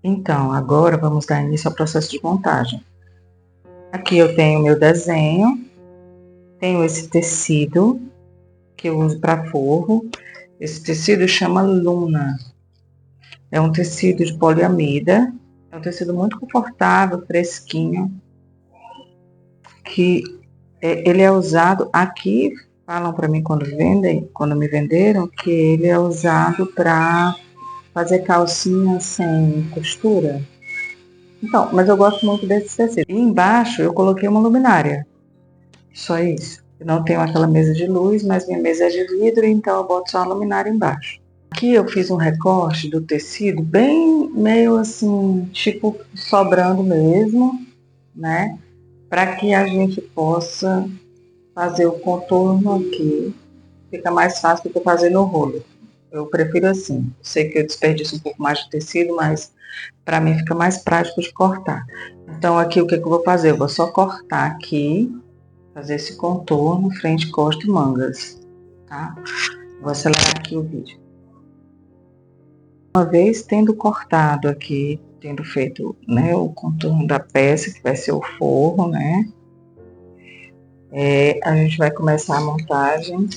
Então, agora vamos dar início ao processo de montagem. Aqui eu tenho meu desenho, tenho esse tecido que eu uso para forro. Esse tecido chama Luna. É um tecido de poliamida, é um tecido muito confortável, fresquinho, que ele é usado aqui, falam para mim quando me venderam, que ele é usado para fazer calcinha sem costura. Então, mas eu gosto muito desse tecido. E embaixo eu coloquei uma luminária, só isso. Eu não tenho aquela mesa de luz, mas minha mesa é de vidro, então eu boto só a luminária embaixo. Aqui eu fiz um recorte do tecido, bem meio assim, tipo sobrando mesmo, né? Para que a gente possa fazer o contorno aqui. Fica mais fácil do que fazer no rolo. Eu prefiro assim. Sei que eu desperdiço um pouco mais de tecido, mas para mim fica mais prático de cortar. Então aqui o que eu vou fazer? Eu vou só cortar aqui, fazer esse contorno, frente, costa e mangas, tá? Vou acelerar aqui o vídeo. Uma vez tendo cortado aqui, tendo feito, né, o contorno da peça, que vai ser o forro, né? A gente vai começar a montagem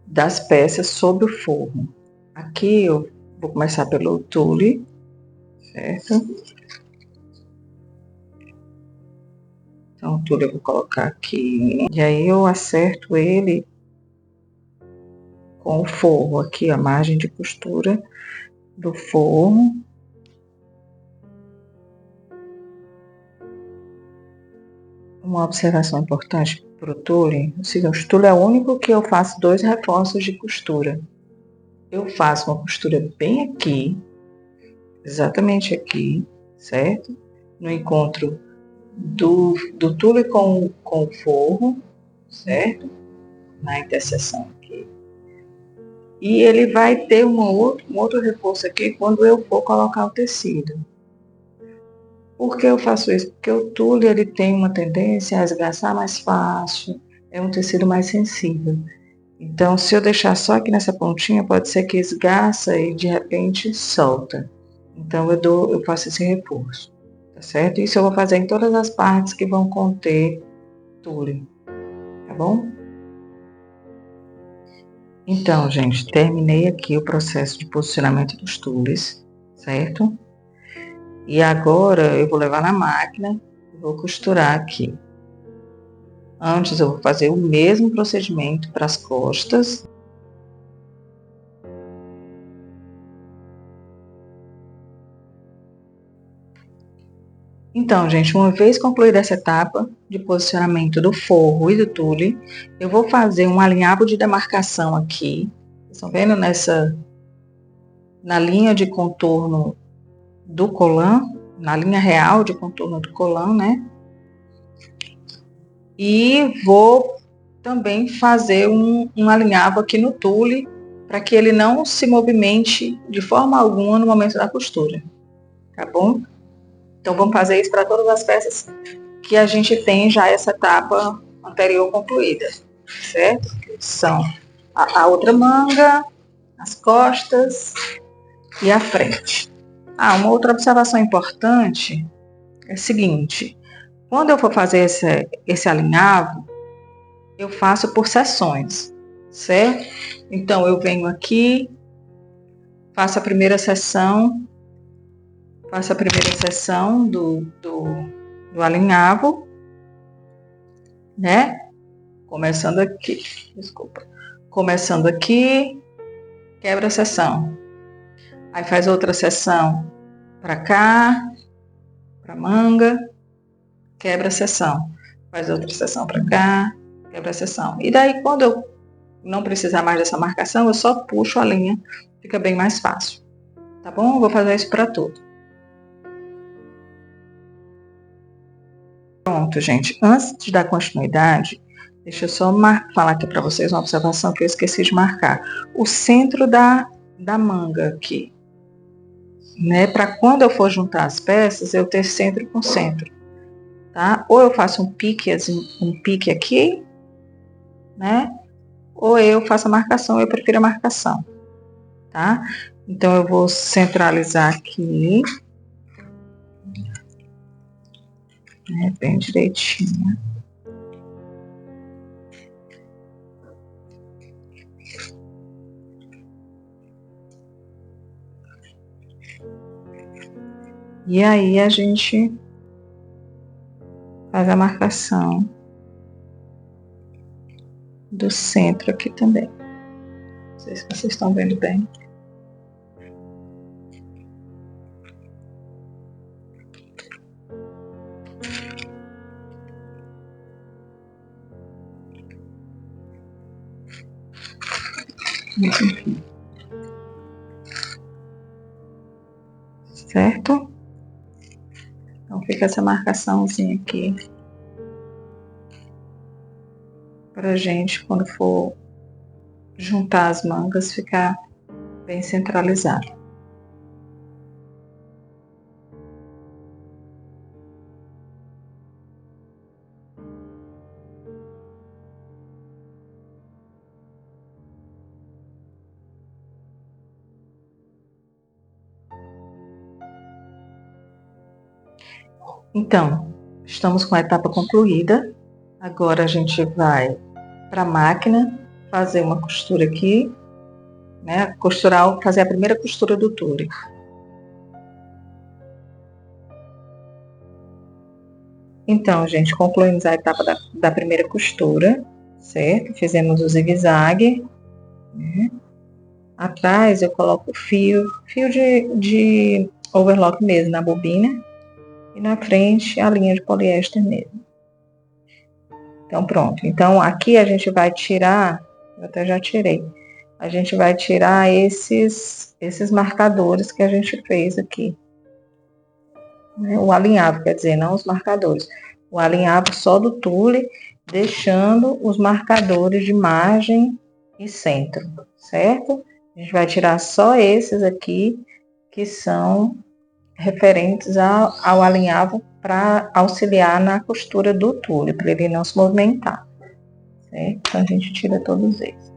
das peças sobre o forro. Aqui eu vou começar pelo tule, certo? Então o tule eu vou colocar aqui, e aí eu acerto ele com o forro aqui, a margem de costura do forro. Uma observação importante para o tule, o tule é o único que eu faço 2 reforços de costura. Eu faço uma costura bem aqui, exatamente aqui, certo? No encontro do tule com o forro, certo? Na interseção aqui. E ele vai ter um outro reforço aqui quando eu for colocar o tecido. Por que eu faço isso? Porque o tule ele tem uma tendência a esgaçar mais fácil, é um tecido mais sensível. Então, se eu deixar só aqui nessa pontinha, pode ser que esgaça e de repente solta. Então, eu faço esse reforço, tá certo? Isso eu vou fazer em todas as partes que vão conter tule, tá bom? Então, gente, terminei aqui o processo de posicionamento dos tules, certo? E agora eu vou levar na máquina e vou costurar aqui. Antes eu vou fazer o mesmo procedimento para as costas. Então, gente, uma vez concluída essa etapa de posicionamento do forro e do tule, eu vou fazer um alinhavo de demarcação aqui. Vocês estão vendo na linha de contorno do colã, na linha real de contorno do colã, né? E vou também fazer um alinhavo aqui no tule, para que ele não se movimente de forma alguma no momento da costura, tá bom? Então, vamos fazer isso para todas as peças que a gente tem já essa etapa anterior concluída, certo? São a outra manga, as costas e a frente. Uma outra observação importante é a seguinte: quando eu for fazer esse alinhavo, eu faço por seções, certo? Então, eu venho aqui, faço a primeira seção do alinhavo, né? Começando aqui, quebra a seção. Aí faz outra seção para cá, para manga, quebra a seção. Faz outra seção para cá, quebra a seção. E daí, quando eu não precisar mais dessa marcação, eu só puxo a linha, fica bem mais fácil. Tá bom? Eu vou fazer isso para tudo. Pronto, gente. Antes de dar continuidade, deixa eu só falar aqui para vocês uma observação que eu esqueci de marcar. O centro da manga aqui, né? Para quando eu for juntar as peças, eu ter centro com centro, tá? Ou eu faço um pique aqui, né? Ou eu faço a marcação, eu prefiro a marcação, tá? Então, eu vou centralizar aqui, né, bem direitinho. E aí, a gente faz a marcação do centro aqui também. Não sei se vocês estão vendo bem. Enfim. Certo? Então fica essa marcaçãozinha aqui pra gente, quando for juntar as mangas, ficar bem centralizado. Então, estamos com a etapa concluída. Agora a gente vai para a máquina fazer uma costura aqui, né? Costurar, fazer a primeira costura do tule. Então, gente, concluímos a etapa da primeira costura, certo? Fizemos o zigue-zague, né? Atrás eu coloco fio de overlock mesmo na bobina, e na frente a linha de poliéster mesmo. Então, pronto. Então, aqui a gente vai tirar, eu até já tirei, a gente vai tirar esses marcadores que a gente fez aqui. Né? O alinhavo, quer dizer, não os marcadores. O alinhavo só do tule, deixando os marcadores de margem e centro, certo? A gente vai tirar só esses aqui, que são referentes ao alinhavo para auxiliar na costura do tule, para ele não se movimentar, certo? Então, a gente tira todos eles.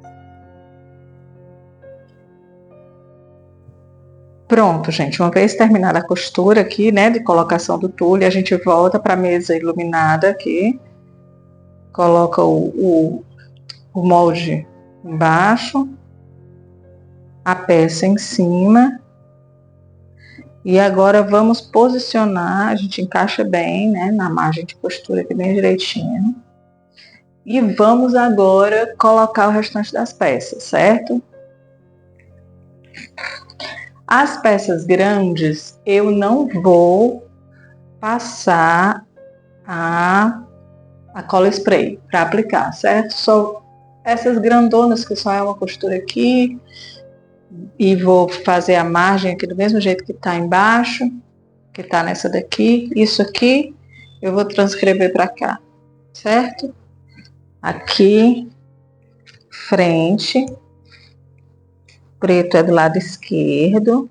Pronto, gente, uma vez terminada a costura aqui, né, de colocação do tule, a gente volta para a mesa iluminada aqui, coloca o molde embaixo, a peça em cima, e agora vamos posicionar, a gente encaixa bem, né, na margem de costura aqui bem direitinho. E vamos agora colocar o restante das peças, certo? As peças grandes, eu não vou passar a cola spray para aplicar, certo? Só essas grandonas, que só é uma costura aqui, e vou fazer a margem aqui do mesmo jeito que está embaixo, que está nessa daqui. Isso aqui eu vou transcrever para cá, certo? Aqui, frente, preto é do lado esquerdo,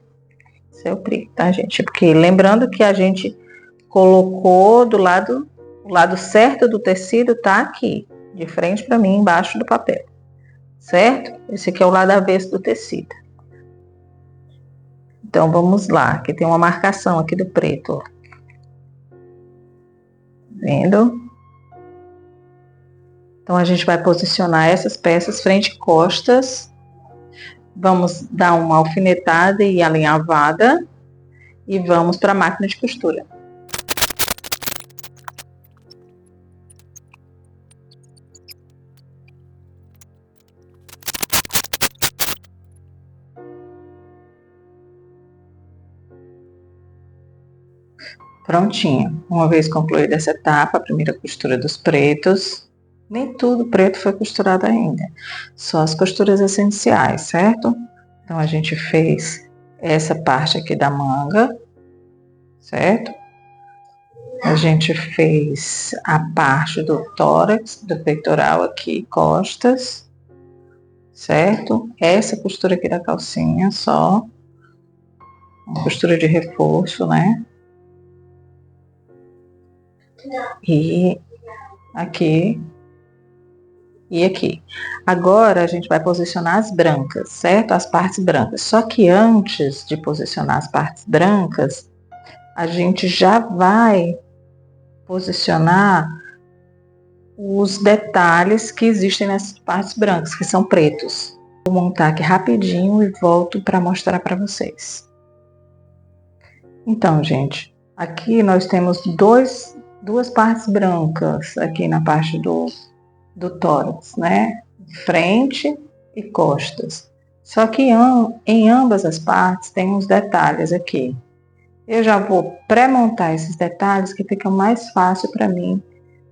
esse é o preto, tá, gente? Porque lembrando que a gente colocou do lado, o lado certo do tecido tá aqui, de frente para mim, embaixo do papel, certo? Esse aqui é o lado avesso do tecido. Então, vamos lá, aqui tem uma marcação aqui do preto, ó. Vendo? Então, a gente vai posicionar essas peças frente e costas. Vamos dar uma alfinetada e alinhavada. E vamos para a máquina de costura. Prontinho. Uma vez concluída essa etapa, a primeira costura dos pretos, nem tudo preto foi costurado ainda, só as costuras essenciais, certo? Então, a gente fez essa parte aqui da manga, certo? A gente fez a parte do tórax, do peitoral aqui, costas, certo? Essa costura aqui da calcinha só, uma costura de reforço, né? E aqui e aqui. Agora a gente vai posicionar as brancas, certo? As partes brancas. Só que antes de posicionar as partes brancas, a gente já vai posicionar os detalhes que existem nessas partes brancas, que são pretos. Vou montar aqui rapidinho e volto para mostrar para vocês. Então, gente, aqui nós temos duas partes brancas aqui na parte do tórax, né? Frente e costas. Só que em ambas as partes tem uns detalhes aqui. Eu já vou pré-montar esses detalhes que fica mais fácil para mim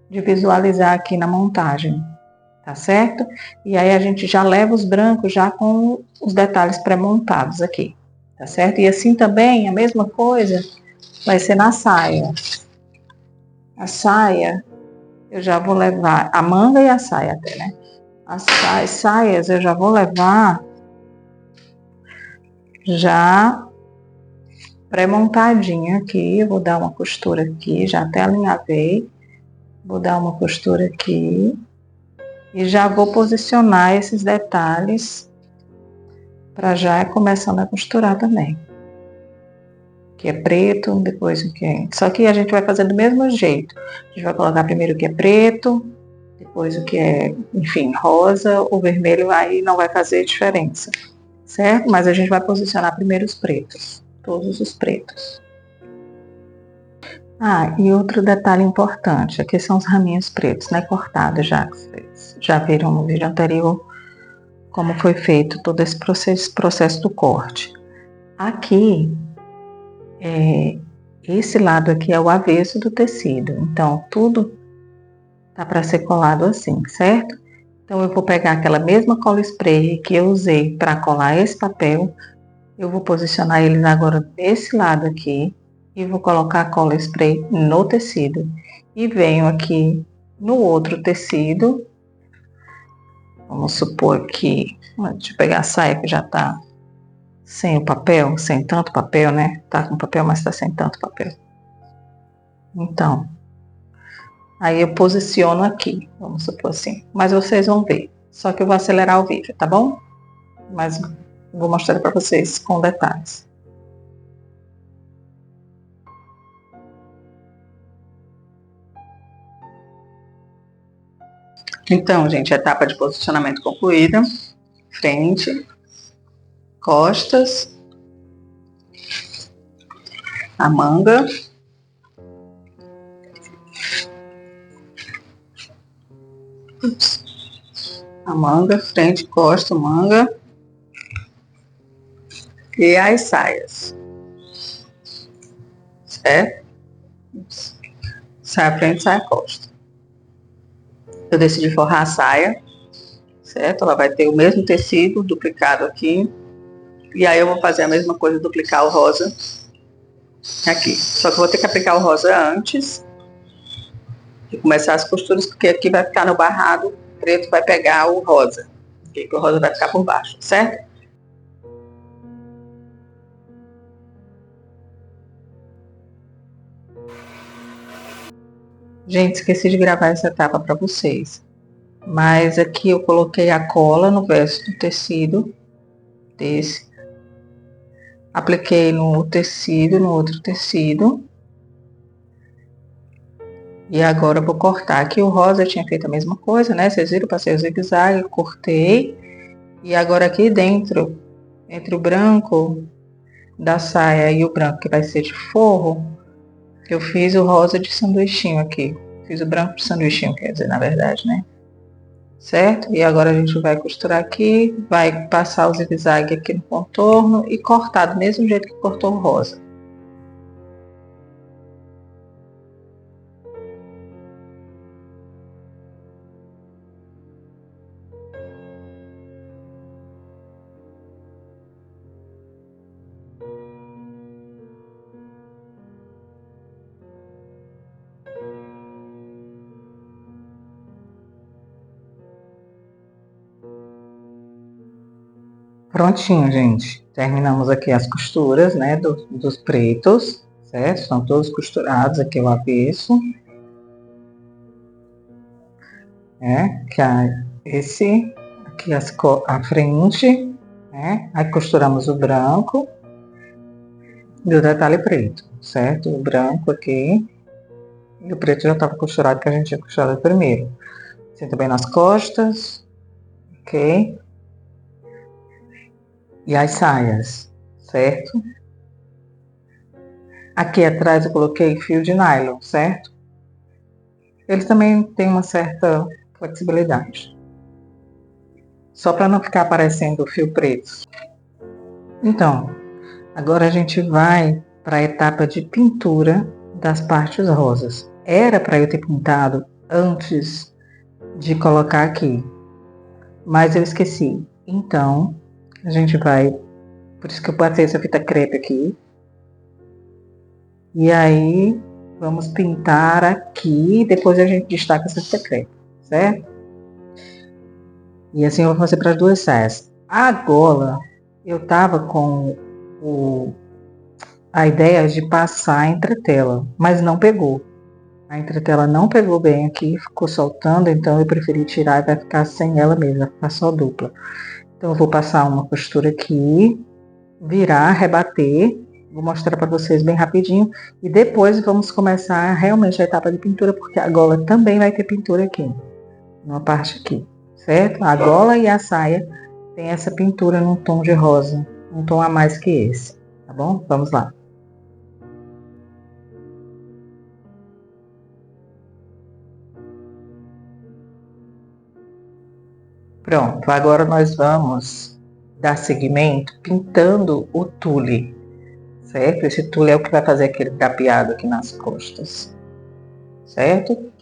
de visualizar aqui na montagem, tá certo? E aí a gente já leva os brancos já com os detalhes pré-montados aqui, tá certo? E assim também, a mesma coisa vai ser na saia. A saia, eu já vou levar, a manga e a saia até, né? As saias eu já vou levar já pré-montadinha aqui, eu vou dar uma costura aqui, já até alinhavei, vou dar uma costura aqui e já vou posicionar esses detalhes para já começando a costurar também. Que é preto, depois o que é... Só que a gente vai fazer do mesmo jeito. A gente vai colocar primeiro o que é preto, depois o que é, enfim, rosa, o vermelho aí não vai fazer diferença, certo? Mas a gente vai posicionar primeiro os pretos, todos os pretos. Ah, e outro detalhe importante, aqui são os raminhos pretos, né, cortados já, que vocês já viram no vídeo anterior como foi feito todo esse processo do corte. Aqui, esse lado aqui é o avesso do tecido, então tudo tá para ser colado assim, certo? Então eu vou pegar aquela mesma cola spray que eu usei para colar esse papel, eu vou posicionar eles agora desse lado aqui e vou colocar a cola spray no tecido. E venho aqui no outro tecido, vamos supor que, deixa eu pegar a saia que já tá sem o papel, sem tanto papel, né? Tá com papel, mas tá sem tanto papel. Então, aí eu posiciono aqui, vamos supor assim. Mas vocês vão ver, só que eu vou acelerar o vídeo, tá bom? Mas vou mostrar para vocês com detalhes. Então, gente, etapa de posicionamento concluída. Frente, costas, a manga, a manga, frente, costa, manga e as saias, certo? Saia frente, saia costa. Eu decidi forrar a saia, certo? Ela vai ter o mesmo tecido duplicado aqui. E aí eu vou fazer a mesma coisa, duplicar o rosa aqui. Só que eu vou ter que aplicar o rosa antes de começar as costuras, porque aqui vai ficar no barrado, o preto vai pegar o rosa. Aqui, o rosa vai ficar por baixo, certo? Gente, esqueci de gravar essa etapa para vocês. Mas aqui eu coloquei a cola no verso do tecido desse. Apliquei no tecido, no outro tecido. E agora eu vou cortar. Aqui o rosa eu tinha feito a mesma coisa, né? Vocês viram, passei o zigue-zague, cortei. E agora aqui dentro, entre o branco da saia e o branco que vai ser de forro, eu fiz o rosa de sanduichinho aqui. Fiz o branco de sanduichinho, quer dizer, na verdade, né? Certo? E agora a gente vai costurar aqui, vai passar o zigue-zague aqui no contorno e cortar do mesmo jeito que cortou o rosa. Prontinho, gente. Terminamos aqui as costuras, né, dos pretos, certo? Estão todos costurados aqui o avesso. Que aqui a frente, né? Aí costuramos o branco e o detalhe preto, certo? O branco aqui e o preto já estava costurado, que a gente tinha costurado primeiro. Assim também nas costas, ok? E as saias, certo? Aqui atrás eu coloquei fio de nylon, certo? Ele também tem uma certa flexibilidade. Só para não ficar aparecendo o fio preto. Então, agora a gente vai para a etapa de pintura das partes rosas. Era para eu ter pintado antes de colocar aqui, mas eu esqueci. Então, a gente vai... Por isso que eu passei essa fita crepe aqui. E aí, vamos pintar aqui, depois a gente destaca essa fita crepe, certo? E assim eu vou fazer para as duas saias. A gola, eu tava com a ideia de passar a entretela, mas não pegou. A entretela não pegou bem aqui, ficou soltando, então eu preferi tirar e vai ficar sem ela mesma, vai ficar só dupla. Então eu vou passar uma costura aqui, virar, rebater, vou mostrar para vocês bem rapidinho e depois vamos começar realmente a etapa de pintura, porque a gola também vai ter pintura aqui, numa parte aqui, certo? A gola e a saia tem essa pintura num tom de rosa, um tom a mais que esse, tá bom? Vamos lá. Pronto, agora nós vamos dar seguimento pintando o tule, certo? Esse tule é o que vai fazer aquele capeado aqui nas costas, certo?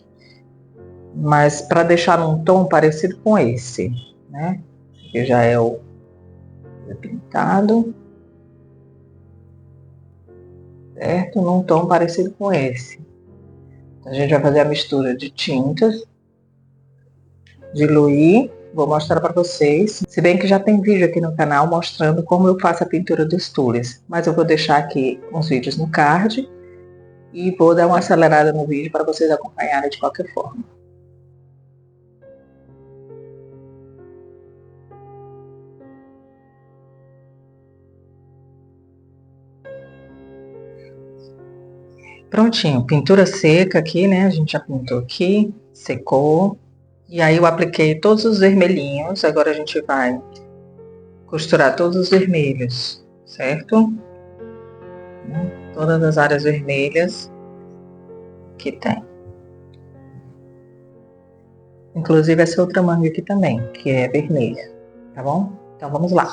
Mas para deixar num tom parecido com esse, né? Que já é o pintado, certo? Num tom parecido com esse. A gente vai fazer a mistura de tintas, diluir. Vou mostrar para vocês, se bem que já tem vídeo aqui no canal mostrando como eu faço a pintura dos tules, mas eu vou deixar aqui uns vídeos no card e vou dar uma acelerada no vídeo para vocês acompanharem de qualquer forma. Prontinho, pintura seca aqui, né? A gente já pintou aqui, secou. E aí eu apliquei todos os vermelhinhos, agora a gente vai costurar todos os vermelhos, certo? Todas as áreas vermelhas que tem. Inclusive essa outra manga aqui também, que é vermelha, tá bom? Então vamos lá.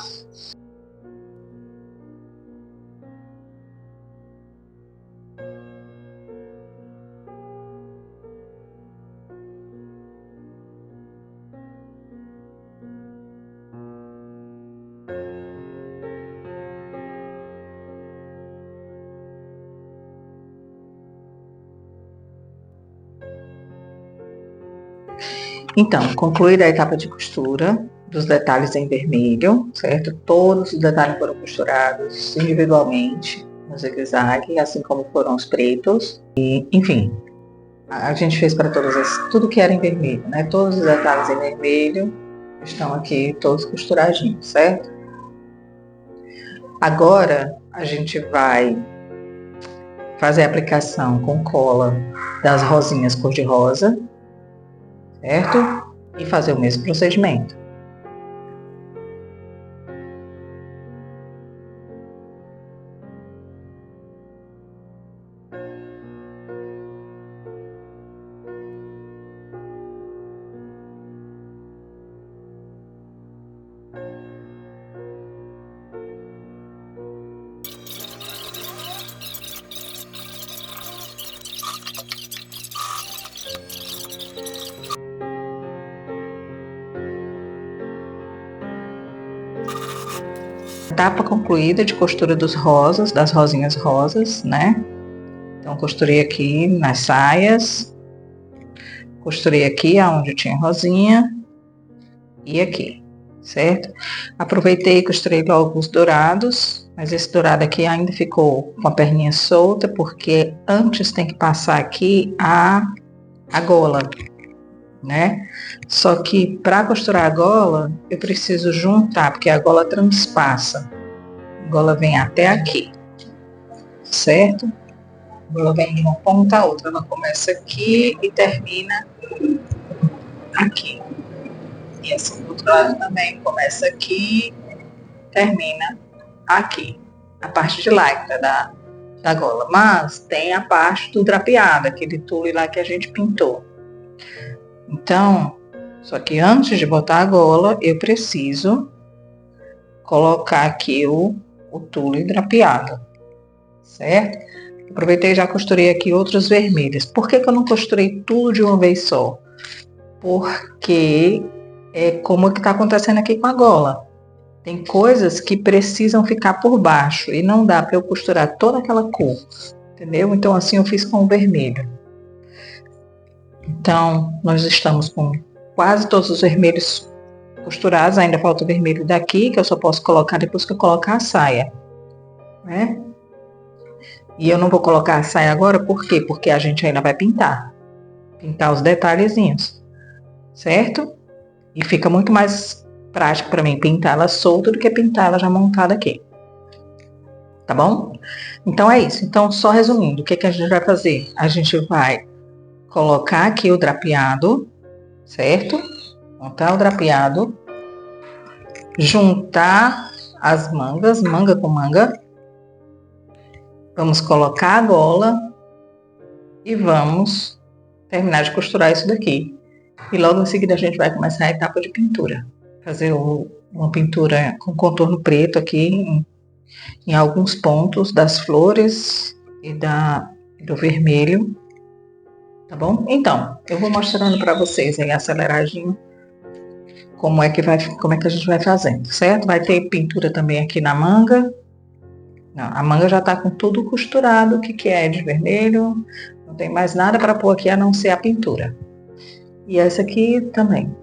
Então, concluída a etapa de costura dos detalhes em vermelho, certo? Todos os detalhes foram costurados individualmente no zigue-zague, assim como foram os pretos. E, enfim, a gente fez para tudo que era em vermelho, né? Todos os detalhes em vermelho estão aqui todos costuradinhos, certo? Agora a gente vai fazer a aplicação com cola das rosinhas cor-de-rosa, certo? E fazer o mesmo procedimento. Etapa concluída de costura dos rosas, das rosinhas rosas, né? Então, costurei aqui nas saias, costurei aqui aonde tinha rosinha e aqui, certo? Aproveitei e costurei logo os dourados, mas esse dourado aqui ainda ficou com a perninha solta, porque antes tem que passar aqui a gola, né? Só que para costurar a gola, eu preciso juntar, porque a gola transpassa. A gola vem até aqui, certo? A gola vem de uma ponta a outra. Ela começa aqui e termina aqui. E assim, do outro lado também começa aqui, termina aqui. A parte de lycra da gola. Mas tem a parte do drapeado, aquele tule lá que a gente pintou. Então, só que antes de botar a gola, eu preciso colocar aqui o tule drapeado, certo? Aproveitei e já costurei aqui outros vermelhos. Por que eu não costurei tudo de uma vez só? Porque é como que está acontecendo aqui com a gola. Tem coisas que precisam ficar por baixo e não dá para eu costurar toda aquela cor, entendeu? Então assim eu fiz com o vermelho. Então nós estamos com quase todos os vermelhos costurados, ainda falta o vermelho daqui, que eu só posso colocar depois que eu colocar a saia, né? E eu não vou colocar a saia agora, por quê? Porque a gente ainda vai pintar os detalhezinhos, certo? E fica muito mais prático para mim pintar ela solta do que pintar ela já montada aqui. Tá bom? Então é isso. Então, só resumindo, o que a gente vai fazer? A gente vai colocar aqui o drapeado, certo? Montar o drapeado, juntar as mangas, manga com manga. Vamos colocar a gola e vamos terminar de costurar isso daqui. E logo em seguida a gente vai começar a etapa de pintura. Fazer uma pintura com contorno preto aqui em alguns pontos das flores e do vermelho, tá bom? Então, eu vou mostrando para vocês aí aceleradinho como é que a gente vai fazendo, certo? Vai ter pintura também aqui na manga. Não, a manga já tá com tudo costurado, o que é de vermelho, não tem mais nada para pôr aqui a não ser a pintura. E essa aqui também,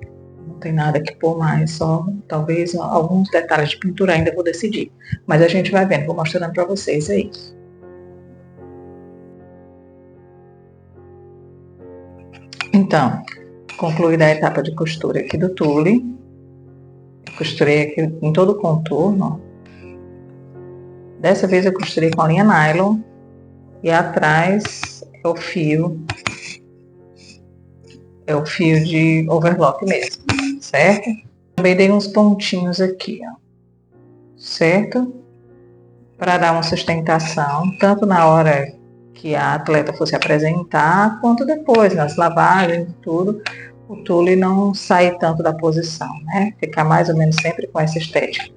não tem nada que pôr mais, só talvez alguns detalhes de pintura ainda vou decidir. Mas a gente vai vendo, vou mostrando para vocês aí. Então, concluída a etapa de costura aqui do tule, costurei aqui em todo o contorno. Dessa vez eu costurei com a linha nylon e atrás é o fio de overlock mesmo, certo? Também dei uns pontinhos aqui, ó, certo? Para dar uma sustentação, tanto na hora que a atleta fosse apresentar, quanto depois, nas lavagens e tudo, o tule não sair tanto da posição, né? Ficar mais ou menos sempre com essa estética.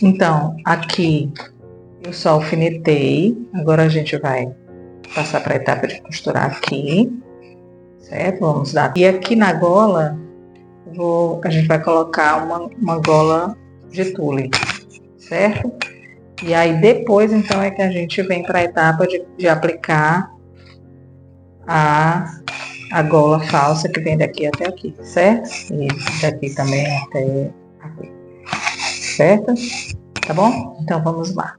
Então, aqui eu só alfinetei, agora a gente vai passar para a etapa de costurar aqui, certo? Vamos dar. E aqui na gola, a gente vai colocar uma gola de tule, certo? E aí depois, então, é que a gente vem para a etapa de aplicar a gola falsa, que vem daqui até aqui, certo? E daqui também até aqui, certo? Tá bom? Então, vamos lá.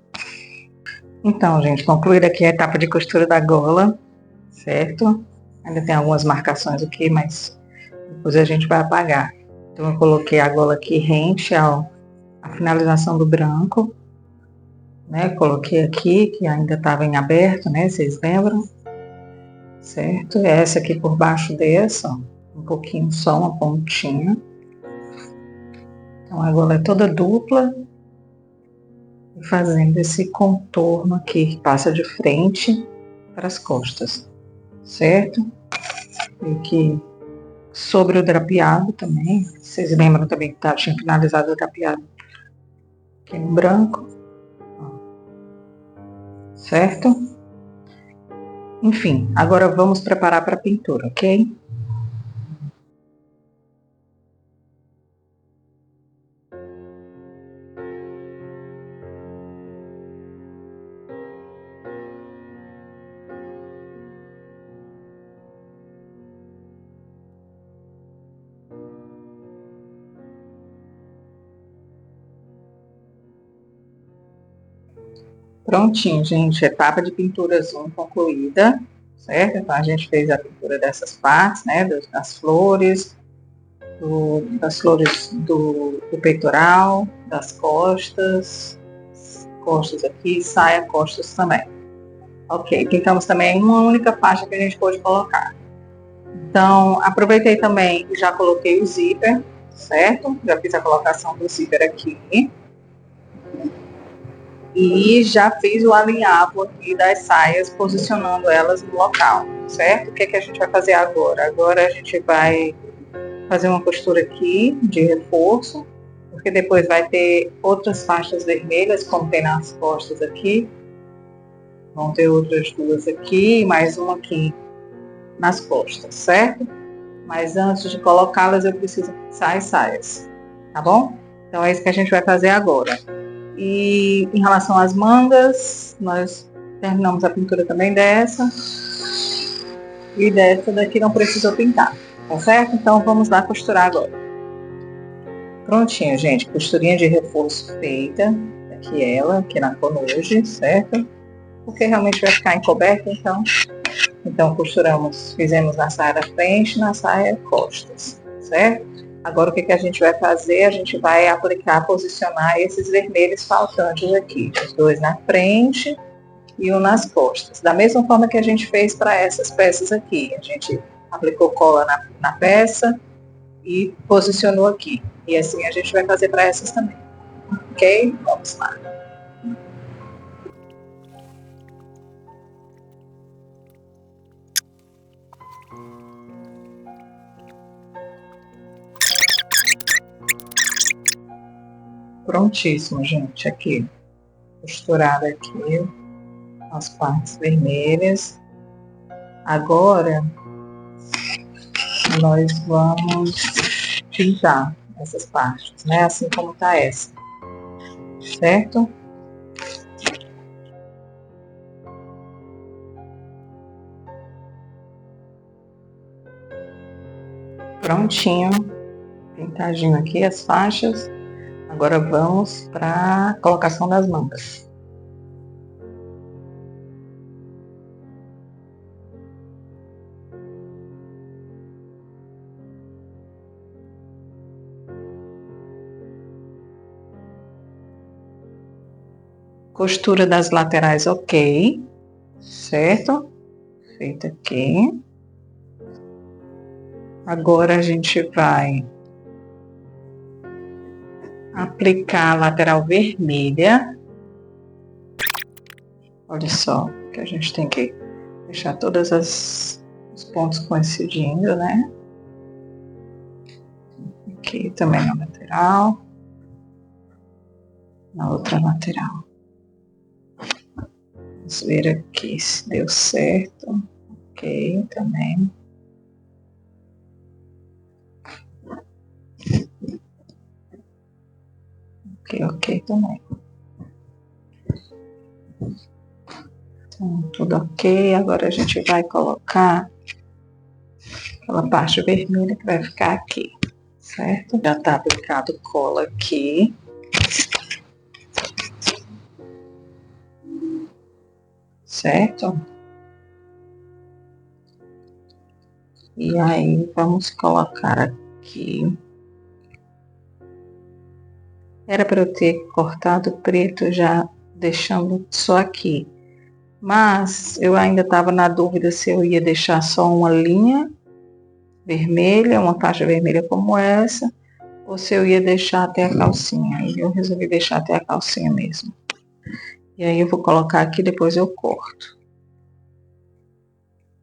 Então, gente, concluída aqui a etapa de costura da gola, certo? Ainda tem algumas marcações aqui, mas depois a gente vai apagar. Então, eu coloquei a gola aqui rente à finalização do branco, né? Coloquei aqui, que ainda estava em aberto, né? Vocês lembram? Certo? Essa aqui por baixo dessa, ó, um pouquinho só, uma pontinha. Então, a gola é toda dupla. E fazendo esse contorno aqui, que passa de frente para as costas, certo? E aqui sobre o drapeado também. Vocês lembram também que tinha finalizado o drapeado aqui no branco, certo? Enfim, agora vamos preparar para a pintura, ok? Prontinho, gente, etapa de pinturas 1 concluída. certo? Então a gente fez a pintura dessas partes, né, das flores, do peitoral, das costas aqui, saia, costas também. Ok, pintamos também uma única faixa que a gente pôde colocar. Então, aproveitei também e já coloquei o zíper, certo? Já fiz a colocação do zíper aqui. E já fiz o alinhavo aqui das saias, posicionando elas no local, certo? O que é que a gente vai fazer agora? Agora a gente vai fazer uma costura aqui de reforço, porque depois vai ter outras faixas vermelhas, como tem nas costas aqui. Vão ter outras duas aqui e mais uma aqui nas costas, certo? Mas antes de colocá-las, eu preciso fixar as saias, tá bom? Então é isso que a gente vai fazer agora. E em relação às mangas, nós terminamos a pintura também dessa. E dessa daqui não precisou pintar, tá certo? Então vamos lá costurar agora. Prontinho, gente. Costurinha de reforço feita. Aqui ela, aqui na conoje, certo? Porque realmente vai ficar encoberta, então costuramos, fizemos na saia da frente, na saia costas, certo? Agora o que a gente vai fazer? A gente vai aplicar, posicionar esses vermelhos faltantes aqui, os dois na frente e um nas costas. Da mesma forma que a gente fez para essas peças aqui. A gente aplicou cola na peça e posicionou aqui. E assim a gente vai fazer para essas também. Ok? Vamos lá. Prontíssimo, gente. Aqui. Costurada aqui as partes vermelhas. Agora nós vamos pintar essas partes, né? Assim como tá essa, certo? Prontinho, pintadinho aqui as faixas. Agora vamos para a colocação das mangas. Costura das laterais, ok, certo? Feita aqui. Agora a gente vai aplicar a lateral vermelha. Olha só, que a gente tem que deixar todos os pontos coincidindo, né? Aqui também na lateral. Na outra lateral. Vamos ver aqui se deu certo. Ok, também. Ok também. Então, tudo ok. Agora a gente vai colocar aquela parte vermelha que vai ficar aqui, certo? Já tá aplicado cola aqui. Certo? E aí, vamos colocar aqui. Era para eu ter cortado o preto já deixando só aqui. Mas eu ainda estava na dúvida se eu ia deixar só uma linha vermelha, uma faixa vermelha como essa, ou se eu ia deixar até a calcinha. Aí eu resolvi deixar até a calcinha mesmo. E aí eu vou colocar aqui, depois eu corto.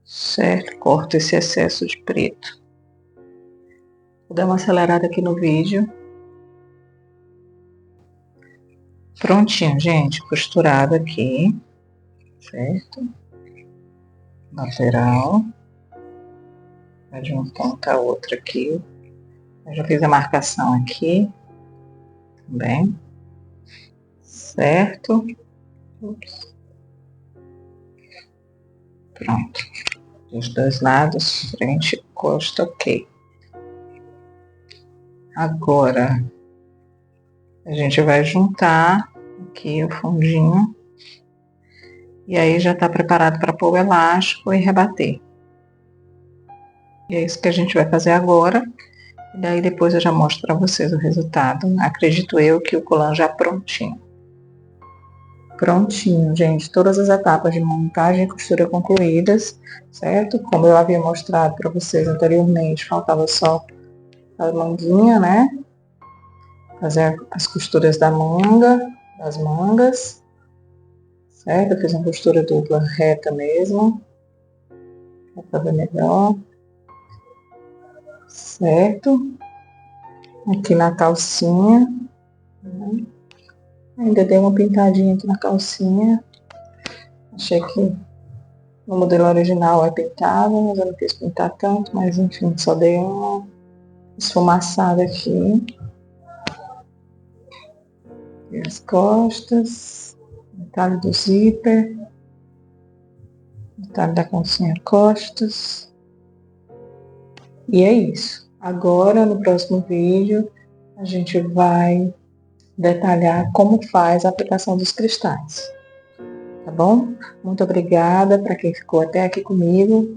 Certo? Corto esse excesso de preto. Vou dar uma acelerada aqui no vídeo. Prontinho, gente. Costurado aqui. Certo? Lateral. Vai de uma ponta a outra aqui. Eu já fiz a marcação aqui. Também. Certo? Ups. Pronto. Dos dois lados, frente e costa, ok. Agora, a gente vai juntar aqui o fundinho E aí já está preparado para pôr o elástico e rebater. E é isso que a gente vai fazer agora. E daí depois eu já mostro para vocês o resultado. Acredito eu que o colan já prontinho. Prontinho, gente. Todas as etapas de montagem e costura concluídas, certo? Como eu havia mostrado para vocês anteriormente, faltava só a manguinha, né? Fazer as costuras da manga, das mangas, certo? Eu fiz uma costura dupla reta mesmo, para ver melhor, certo? Aqui na calcinha, né? Ainda dei uma pintadinha aqui na calcinha, achei que no modelo original é pintado, mas eu não quis pintar tanto, mas enfim, só dei uma esfumaçada aqui. E as costas, detalhe do zíper, detalhe da calcinha costas. E é isso. Agora, no próximo vídeo, a gente vai detalhar como faz a aplicação dos cristais. Tá bom? Muito obrigada para quem ficou até aqui comigo.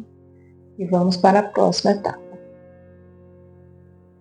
E vamos para a próxima etapa.